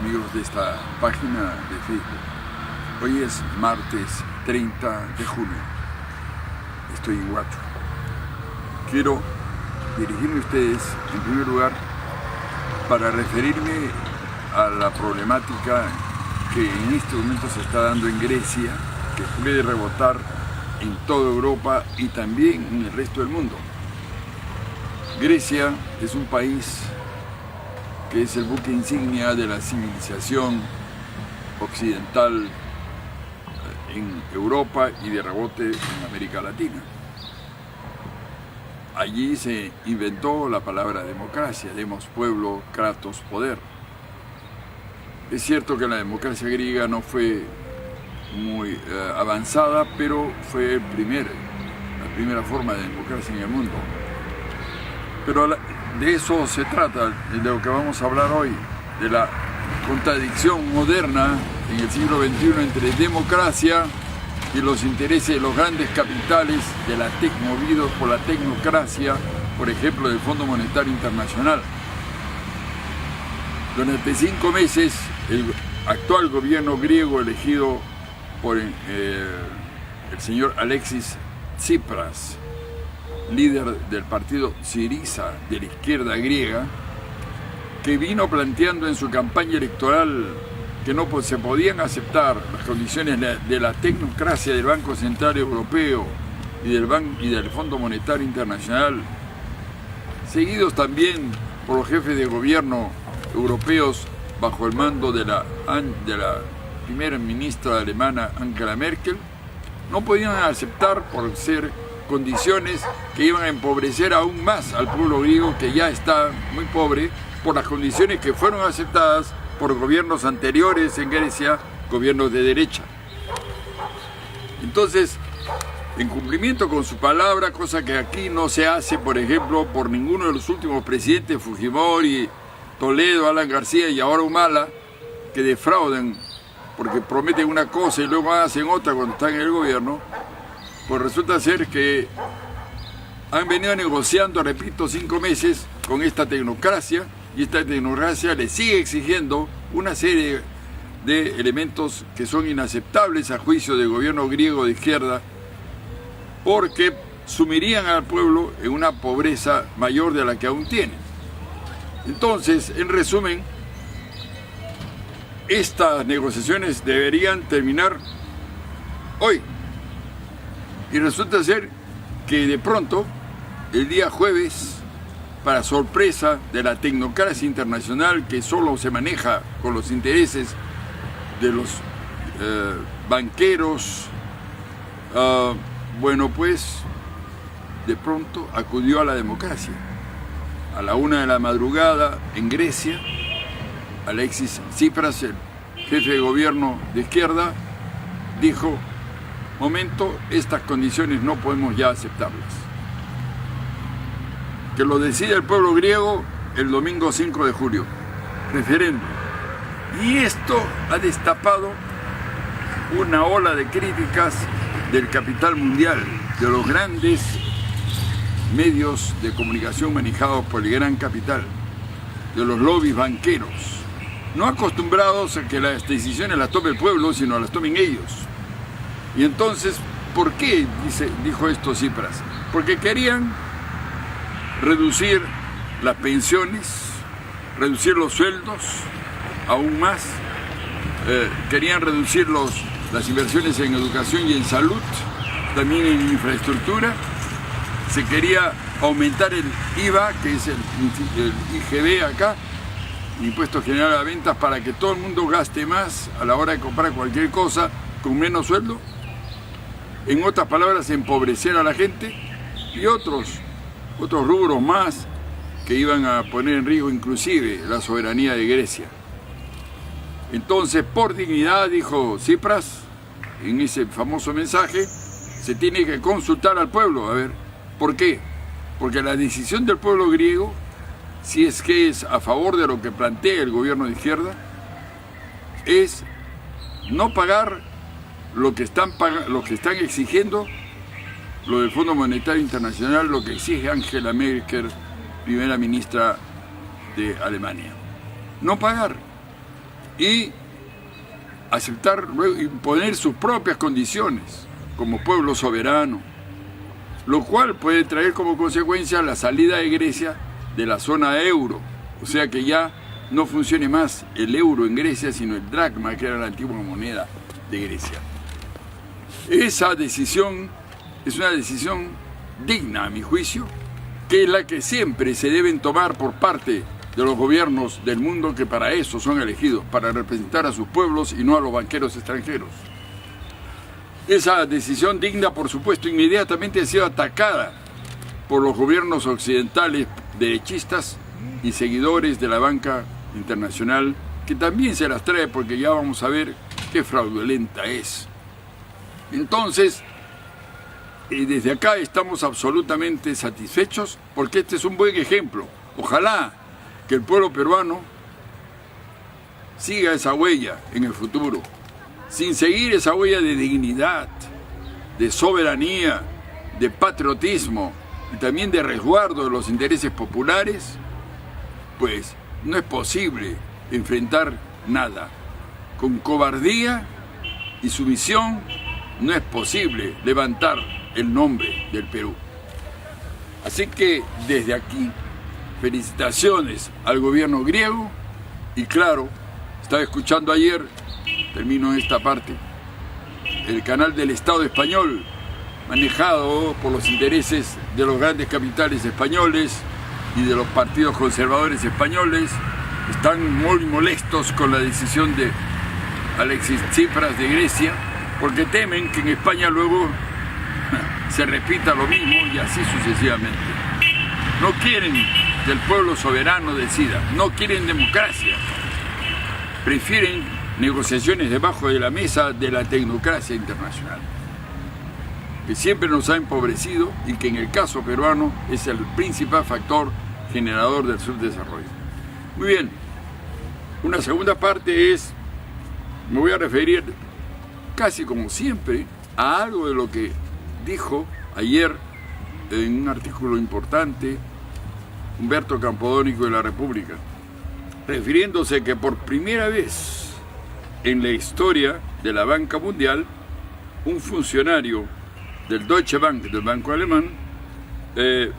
amigos de esta página de Facebook. Hoy es martes 30 de junio. Estoy en Huacho. Quiero dirigirme a ustedes, en primer lugar, para referirme a la problemática que en este momento se está dando en Grecia, que puede rebotar en toda Europa y también en el resto del mundo. Grecia es un país que es el buque insignia de la civilización occidental en Europa y de rebote en América Latina. Allí se inventó la palabra democracia, demos pueblo, kratos poder. Es cierto que la democracia griega no fue muy avanzada, pero fue la primera forma de democracia en el mundo. Pero de eso se trata, de lo que vamos a hablar hoy, de la contradicción moderna en el siglo XXI entre democracia y los intereses de los grandes capitales movidos por la tecnocracia, por ejemplo, del Fondo Monetario Internacional. Durante 5 meses, el actual gobierno griego elegido por el señor Alexis Tsipras, líder del partido Syriza de la izquierda griega, que vino planteando en su campaña electoral que no se podían aceptar las condiciones de la tecnocracia del Banco Central Europeo y del Fondo Monetario Internacional, seguidos también por los jefes de gobierno europeos bajo el mando de la primera ministra alemana Angela Merkel, no podían aceptar por ser condiciones que iban a empobrecer aún más al pueblo griego, que ya está muy pobre por las condiciones que fueron aceptadas por gobiernos anteriores en Grecia, gobiernos de derecha. Entonces, en cumplimiento con su palabra, cosa que aquí no se hace, por ejemplo, por ninguno de los últimos presidentes, Fujimori, Toledo, Alan García y ahora Humala, que defraudan porque prometen una cosa y luego hacen otra cuando están en el gobierno, pues resulta ser que han venido negociando, repito, 5 meses con esta tecnocracia, y esta tecnocracia le sigue exigiendo una serie de elementos que son inaceptables a juicio del gobierno griego de izquierda, porque sumirían al pueblo en una pobreza mayor de la que aún tiene. Entonces, en resumen, estas negociaciones deberían terminar hoy. Y resulta ser que de pronto, el día jueves, para sorpresa de la tecnocracia internacional que solo se maneja con los intereses de los banqueros, pues de pronto acudió a la democracia. A la 1 de la madrugada en Grecia, Alexis Tsipras, el jefe de gobierno de izquierda, dijo: momento, estas condiciones no podemos ya aceptarlas. Que lo decida el pueblo griego el domingo 5 de julio, referéndum. Y esto ha destapado una ola de críticas del capital mundial, de los grandes medios de comunicación manejados por el gran capital, de los lobbies banqueros, no acostumbrados a que las decisiones las tome el pueblo, sino las tomen ellos. Y entonces, ¿por qué dijo esto Tsipras? Porque querían reducir las pensiones, reducir los sueldos aún más, querían reducir las inversiones en educación y en salud, también en infraestructura. Se quería aumentar el IVA, que es el IGB acá, Impuesto General a Ventas, para que todo el mundo gaste más a la hora de comprar cualquier cosa con menos sueldo. En otras palabras, empobrecer a la gente, y otros rubros más que iban a poner en riesgo inclusive la soberanía de Grecia. Entonces, por dignidad, dijo Tsipras, en ese famoso mensaje, se tiene que consultar al pueblo. A ver, ¿por qué? Porque la decisión del pueblo griego, si es que es a favor de lo que plantea el gobierno de izquierda, es no pagar lo que están exigiendo lo del Fondo Monetario Internacional, lo que exige Angela Merkel, primera ministra de Alemania. No pagar. y aceptar, luego imponer sus propias condiciones como pueblo soberano, lo cual puede traer como consecuencia la salida de Grecia de la zona euro, o sea que ya no funcione más el euro en Grecia, sino el dracma, que era la antigua moneda de Grecia. Esa decisión es una decisión digna, a mi juicio, que es la que siempre se deben tomar por parte de los gobiernos del mundo, que para eso son elegidos, para representar a sus pueblos y no a los banqueros extranjeros. Esa decisión digna, por supuesto, inmediatamente ha sido atacada por los gobiernos occidentales derechistas y seguidores de la banca internacional, que también se las trae, porque ya vamos a ver qué fraudulenta es. Entonces, desde acá estamos absolutamente satisfechos, porque este es un buen ejemplo. Ojalá que el pueblo peruano siga esa huella en el futuro. Sin seguir esa huella de dignidad, de soberanía, de patriotismo y también de resguardo de los intereses populares, pues no es posible enfrentar nada. Con cobardía y sumisión no es posible levantar el nombre del Perú. Así que desde aquí, felicitaciones al gobierno griego y claro, estaba escuchando ayer, termino esta parte, el canal del Estado español, manejado por los intereses de los grandes capitales españoles y de los partidos conservadores españoles, están muy molestos con la decisión de Alexis Tsipras de Grecia, porque temen que en España luego se repita lo mismo y así sucesivamente. No quieren que el pueblo soberano decida, no quieren democracia, prefieren negociaciones debajo de la mesa de la tecnocracia internacional, que siempre nos ha empobrecido y que en el caso peruano es el principal factor generador del subdesarrollo. Muy bien, una segunda parte es, me voy a referir casi como siempre a algo de lo que dijo ayer en un artículo importante Humberto Campodónico de La República, refiriéndose que por primera vez en la historia de la banca mundial, un funcionario del Deutsche Bank, del banco alemán, el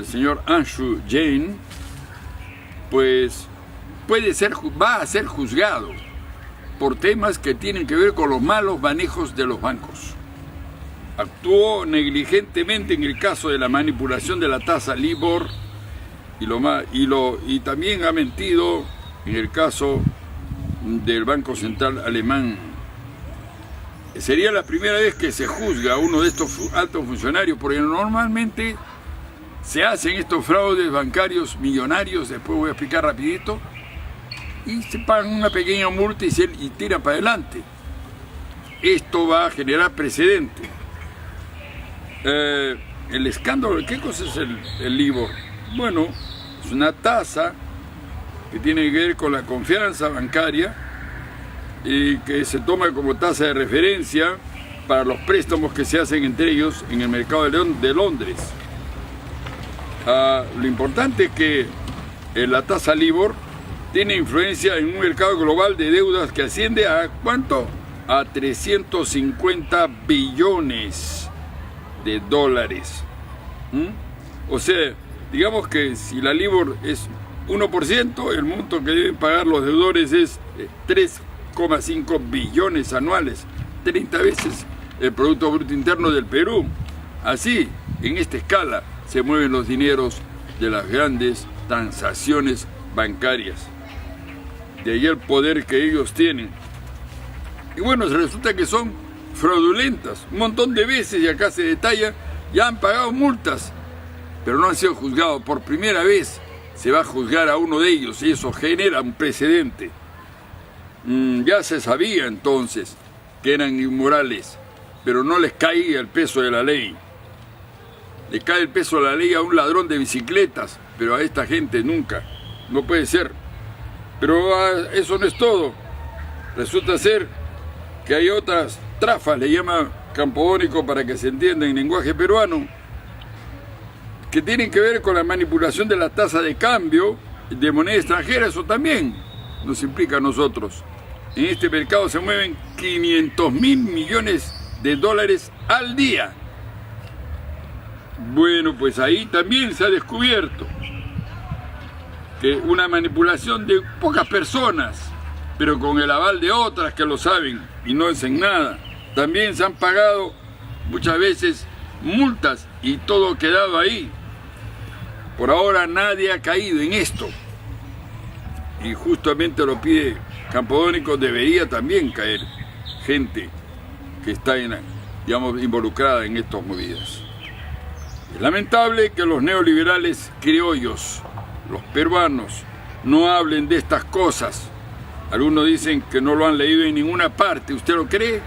señor Anshu Jain, pues va a ser juzgado por temas que tienen que ver con los malos manejos de los bancos. Actuó negligentemente en el caso de la manipulación de la tasa LIBOR y también ha mentido en el caso del Banco Central alemán. Sería la primera vez que se juzga a uno de estos altos funcionarios, porque normalmente se hacen estos fraudes bancarios millonarios, después voy a explicar rapidito, y se pagan una pequeña multa y tiran para adelante. Esto va a generar precedente. El escándalo, ¿qué cosa es el LIBOR? Bueno, es una tasa que tiene que ver con la confianza bancaria y que se toma como tasa de referencia para los préstamos que se hacen entre ellos en el mercado de Londres. Lo importante es que la tasa LIBOR tiene influencia en un mercado global de deudas que asciende a ¿cuánto? A 350 billones de dólares. O sea, digamos que si la LIBOR es 1%, el monto que deben pagar los deudores es 3,5 billones anuales, 30 veces el Producto Bruto Interno del Perú. Así, en esta escala, se mueven los dineros de las grandes transacciones bancarias. De ahí el poder que ellos tienen. Y bueno, resulta que son fraudulentas. Un montón de veces, y acá se detalla, ya han pagado multas, pero no han sido juzgados. Por primera vez se va a juzgar a uno de ellos y eso genera un precedente. Ya se sabía entonces que eran inmorales, pero no les caía el peso de la ley. Le cae el peso de la ley a un ladrón de bicicletas, pero a esta gente nunca. No puede ser. Pero eso no es todo. Resulta ser que hay otras trafas, le llama Campodónico para que se entienda en lenguaje peruano, que tienen que ver con la manipulación de la tasa de cambio de moneda extranjera. Eso también nos implica a nosotros. en este mercado se mueven 500.000 millones de dólares al día. Bueno, pues ahí también se ha descubierto que una manipulación de pocas personas, pero con el aval de otras que lo saben y no hacen nada. También se han pagado muchas veces multas y todo ha quedado ahí. Por ahora nadie ha caído en esto. Y justamente lo pide Campodónico, debería también caer gente que está involucrada en estas movidas. Es lamentable que los neoliberales criollos, los peruanos, no hablen de estas cosas. Algunos dicen que no lo han leído en ninguna parte. ¿Usted lo cree?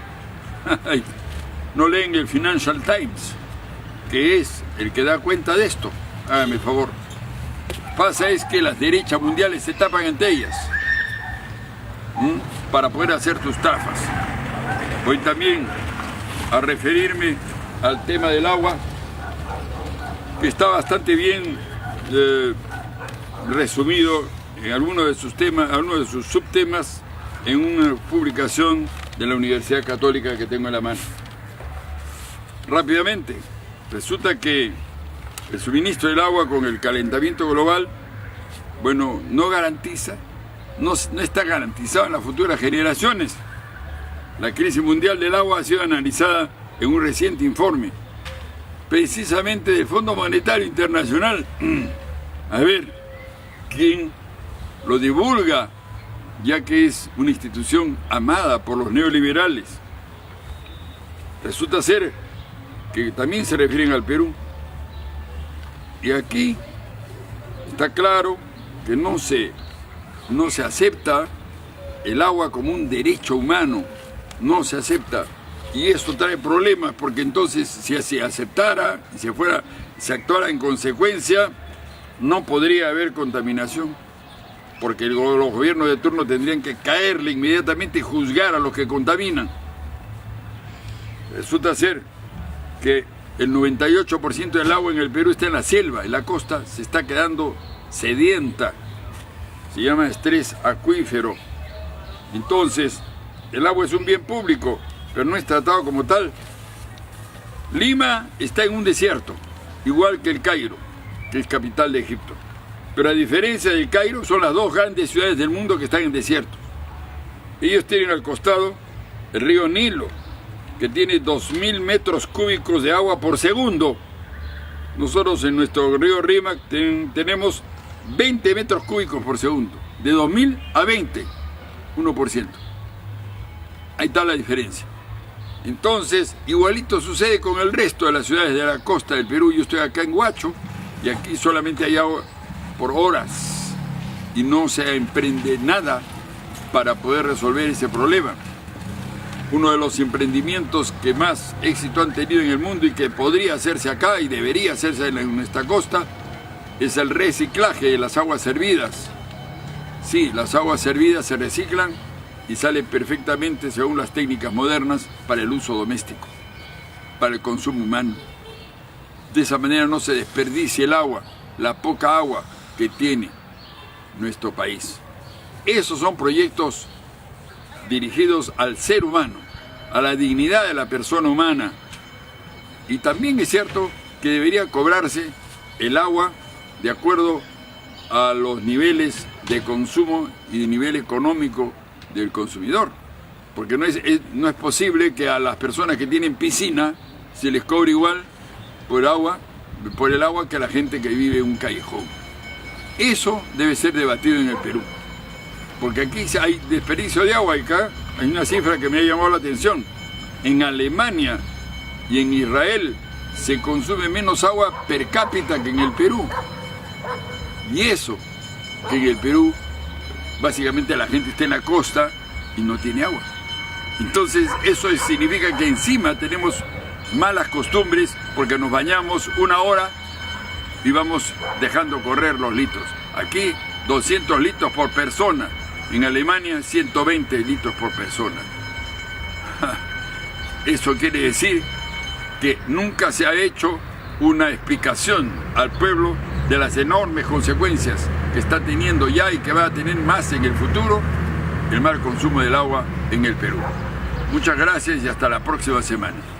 No leen el Financial Times, que es el que da cuenta de esto. Hágame el favor. Pasa es que las derechas mundiales se tapan entre ellas para poder hacer sus trafas. Voy también a referirme al tema del agua, que está bastante bien resumido en algunos de sus temas, algunos de sus subtemas, en una publicación de la Universidad Católica que tengo en la mano. Rápidamente, resulta que el suministro del agua con el calentamiento global, bueno, no garantiza, no está garantizado en las futuras generaciones. La crisis mundial del agua ha sido analizada en un reciente informe, precisamente del Fondo Monetario Internacional. A ver, ¿quién lo divulga? Ya que es una institución amada por los neoliberales. Resulta ser que también se refieren al Perú. Y aquí está claro que no se acepta el agua como un derecho humano, no se acepta. Y esto trae problemas, porque entonces si se aceptara y se actuara en consecuencia, no podría haber contaminación, porque los gobiernos de turno tendrían que caerle inmediatamente y juzgar a los que contaminan. Resulta ser que el 98% del agua en el Perú está en la selva, y la costa se está quedando sedienta. Se llama estrés acuífero. Entonces, el agua es un bien público, pero no es tratado como tal. Lima está en un desierto, igual que el Cairo, que es capital de Egipto. Pero a diferencia del Cairo, son las dos grandes ciudades del mundo que están en desiertos. Ellos tienen al costado el río Nilo, que tiene 2.000 metros cúbicos de agua por segundo. Nosotros en nuestro río Rímac tenemos 20 metros cúbicos por segundo, de 2.000 a 20, 1%. Ahí está la diferencia. Entonces, igualito sucede con el resto de las ciudades de la costa del Perú. Yo estoy acá en Huacho y aquí solamente hay agua por horas y no se emprende nada para poder resolver ese problema. Uno de los emprendimientos que más éxito han tenido en el mundo y que podría hacerse acá y debería hacerse en nuestra costa es el reciclaje de las aguas servidas. Sí, las aguas servidas se reciclan y salen perfectamente según las técnicas modernas para el uso doméstico, para el consumo humano. De esa manera no se desperdicia el agua, la poca agua que tiene nuestro país. Esos son proyectos dirigidos al ser humano, a la dignidad de la persona humana. Y también es cierto que debería cobrarse el agua de acuerdo a los niveles de consumo y de nivel económico del consumidor, porque no es posible que a las personas que tienen piscina se les cobre igual por el agua que a la gente que vive en un callejón. Eso debe ser debatido en el Perú, porque aquí hay desperdicio de agua. Acá hay una cifra que me ha llamado la atención: en Alemania y en Israel se consume menos agua per cápita que en el Perú, y eso que en el Perú básicamente la gente está en la costa y no tiene agua. Entonces eso significa que encima tenemos malas costumbres, porque nos bañamos una hora y vamos dejando correr los litros. Aquí 200 litros por persona, en Alemania 120 litros por persona. Eso quiere decir que nunca se ha hecho una explicación al pueblo de las enormes consecuencias que está teniendo ya y que va a tener más en el futuro el mal consumo del agua en el Perú. Muchas gracias y hasta la próxima semana.